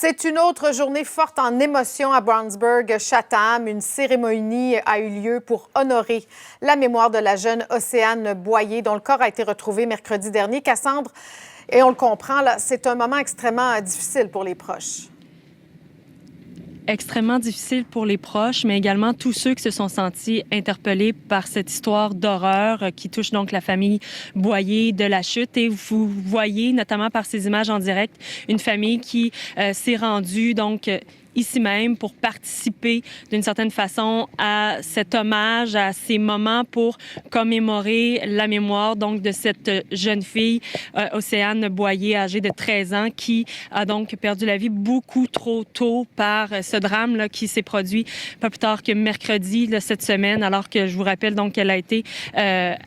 C'est une autre journée forte en émotion à Brownsburg-Chatham. Une cérémonie a eu lieu pour honorer la mémoire de la jeune Océane Boyer, dont le corps a été retrouvé mercredi dernier. Cassandre, et on le comprend, là, c'est un moment extrêmement difficile pour les proches. Extrêmement difficile pour les proches, mais également tous ceux qui se sont sentis interpellés par cette histoire d'horreur qui touche donc la famille Boyer de la chute. Et vous voyez, notamment par ces images en direct, une famille qui s'est rendue donc ici même pour participer d'une certaine façon à cet hommage, à ces moments pour commémorer la mémoire donc de cette jeune fille, Océane Boyer, âgée de 13 ans, qui a donc perdu la vie beaucoup trop tôt par ce drame là, qui s'est produit pas plus tard que mercredi là, cette semaine, alors que je vous rappelle donc qu'elle a été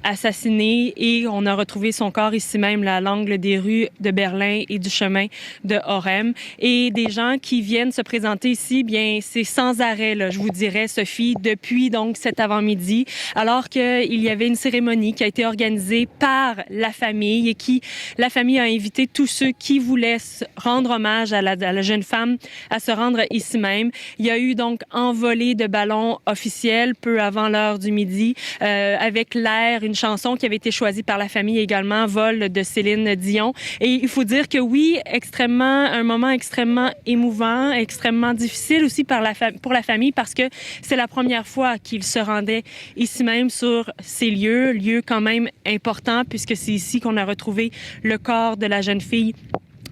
assassinée et on a retrouvé son corps ici même là, à l'angle des rues de Berlin et du chemin de Orem. Et des gens qui viennent se présenter ici, bien, c'est sans arrêt, là, je vous dirais, Sophie, depuis donc cet avant-midi, alors qu'il y avait une cérémonie qui a été organisée par la famille et la famille a invité tous ceux qui voulaient rendre hommage à la jeune femme à se rendre ici même. Il y a eu donc envolée de ballons officiels peu avant l'heure du midi, avec l'air, une chanson qui avait été choisie par la famille également, Vol de Céline Dion. Et il faut dire que oui, un moment extrêmement émouvant, extrêmement difficile aussi pour la famille parce que c'est la première fois qu'ils se rendaient ici même sur ces lieux quand même importants puisque c'est ici qu'on a retrouvé le corps de la jeune fille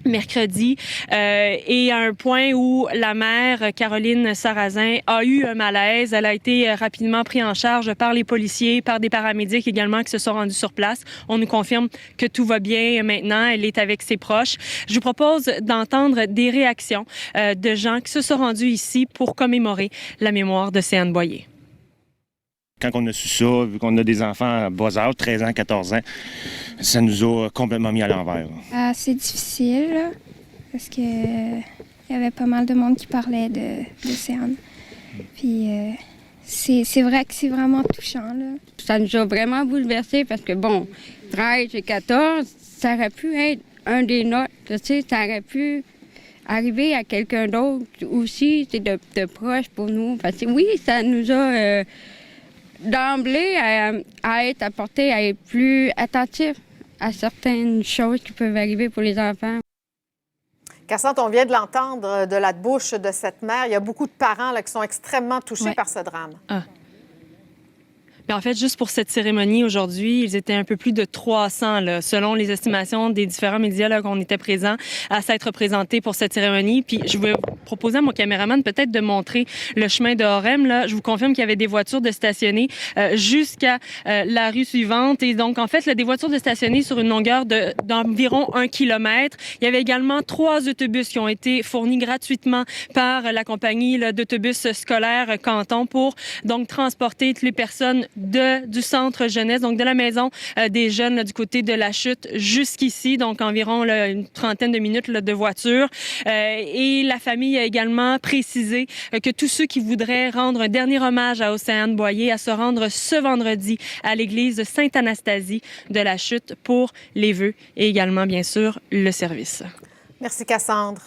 mercredi, et à un point où la mère, Caroline Sarrazin, a eu un malaise. Elle a été rapidement prise en charge par les policiers, par des paramédics également qui se sont rendus sur place. On nous confirme que tout va bien maintenant. Elle est avec ses proches. Je vous propose d'entendre des réactions de gens qui se sont rendus ici pour commémorer la mémoire d'Océane Boyer. Quand on a su ça, vu qu'on a des enfants à bas âge, 13 ans, 14 ans, ça nous a complètement mis à l'envers. C'est difficile, là, parce que il y avait pas mal de monde qui parlait d'Océane. Puis c'est vrai que c'est vraiment touchant, là. Ça nous a vraiment bouleversés parce que, bon, 13 et 14, ça aurait pu être un des nôtres, tu sais, ça aurait pu arriver à quelqu'un d'autre aussi, c'est de proche pour nous. Parce que oui, ça nous a... d'emblée, à être apporté, à être plus attentif à certaines choses qui peuvent arriver pour les enfants. Cassandre, on vient de l'entendre de la bouche de cette mère. Il y a beaucoup de parents là, qui sont extrêmement touchés par ce drame. Mais en fait, juste pour cette cérémonie aujourd'hui, ils étaient un peu plus de 300, là, selon les estimations des différents médias là, qu'on était présents à s'être présentés pour cette cérémonie. Puis je vais proposer à mon caméraman peut-être de montrer le chemin de Orem. Là. Je vous confirme qu'il y avait des voitures de stationner jusqu'à la rue suivante. Et donc, en fait, là, des voitures de stationner sur une longueur d'environ 1 kilomètre. Il y avait également 3 autobus qui ont été fournis gratuitement par la compagnie là, d'autobus scolaires Canton pour donc transporter toutes les personnes du centre jeunesse, donc de la maison des jeunes là, du côté de la chute jusqu'ici, donc environ là, une trentaine de minutes là, de voiture. Et la famille a également précisé que tous ceux qui voudraient rendre un dernier hommage à Océane Boyer à se rendre ce vendredi à l'église de Sainte-Anastasie de la chute pour les vœux et également, bien sûr, le service. Merci, Cassandre.